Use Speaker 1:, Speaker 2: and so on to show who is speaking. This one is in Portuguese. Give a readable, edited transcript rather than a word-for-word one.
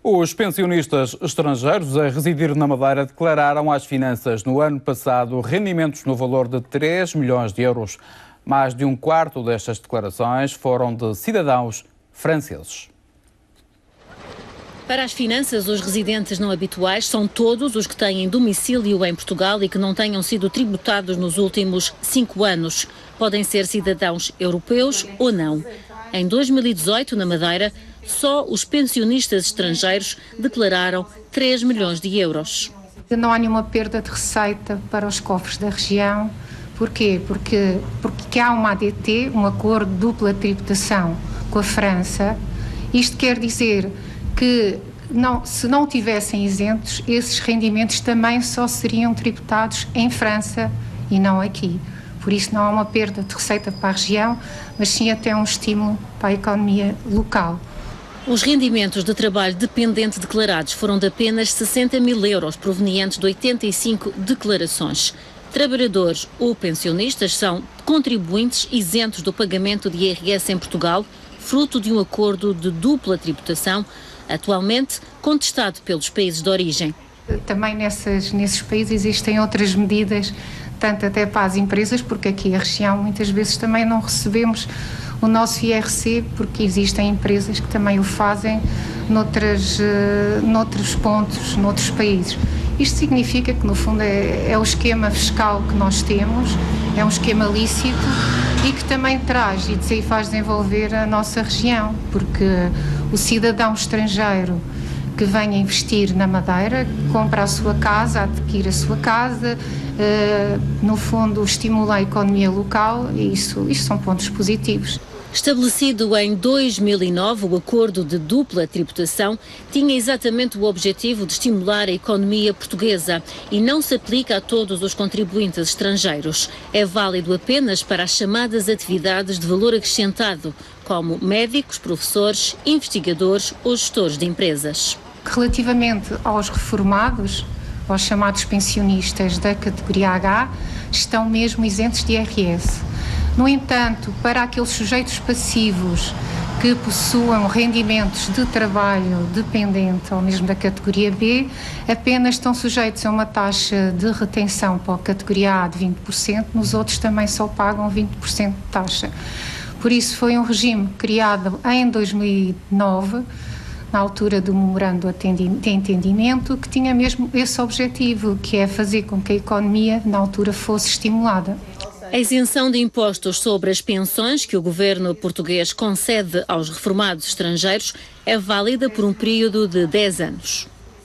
Speaker 1: Os pensionistas estrangeiros a residir na Madeira declararam às finanças no ano passado rendimentos no valor de 3 milhões de euros. Mais de um quarto destas declarações foram de cidadãos franceses.
Speaker 2: Para as finanças, os residentes não habituais são todos os que têm domicílio em Portugal e que não tenham sido tributados nos últimos 5 anos. Podem ser cidadãos europeus ou não. Em 2018, na Madeira, só os pensionistas estrangeiros declararam 3 milhões de euros.
Speaker 3: Não há nenhuma perda de receita para os cofres da região. Porquê? Porque há uma ADT, um acordo de dupla tributação com a França. Isto quer dizer que se não tivessem isentos, esses rendimentos também só seriam tributados em França e não aqui. Por isso não há uma perda de receita para a região, mas sim até um estímulo para a economia local.
Speaker 2: Os rendimentos de trabalho dependente declarados foram de apenas 60 mil euros, provenientes de 85 declarações. Trabalhadores ou pensionistas são contribuintes isentos do pagamento de IRS em Portugal, fruto de um acordo de dupla tributação, atualmente contestado pelos países de origem.
Speaker 3: Também nesses países existem outras medidas, tanto até para as empresas, porque aqui a região muitas vezes também não recebemos o nosso IRC, porque existem empresas que também o fazem noutros pontos, noutros países. Isto significa que, no fundo, é o esquema fiscal que nós temos, é um esquema lícito e que também traz e faz desenvolver a nossa região, porque o cidadão estrangeiro que venha investir na Madeira, compra a sua casa, adquire a sua casa, no fundo estimula a economia local e isso são pontos positivos.
Speaker 2: Estabelecido em 2009, o acordo de dupla tributação tinha exatamente o objetivo de estimular a economia portuguesa e não se aplica a todos os contribuintes estrangeiros. É válido apenas para as chamadas atividades de valor acrescentado, como médicos, professores, investigadores ou gestores de empresas.
Speaker 3: Relativamente aos reformados, aos chamados pensionistas da categoria H, estão mesmo isentos de IRS. No entanto, para aqueles sujeitos passivos que possuam rendimentos de trabalho dependente ou mesmo da categoria B, apenas estão sujeitos a uma taxa de retenção para a categoria A de 20%, nos outros também só pagam 20% de taxa. Por isso foi um regime criado em 2009, na altura do memorando de entendimento, que tinha mesmo esse objetivo, que é fazer com que a economia, na altura, fosse estimulada.
Speaker 2: A isenção de impostos sobre as pensões que o governo português concede aos reformados estrangeiros é válida por um período de 10 anos.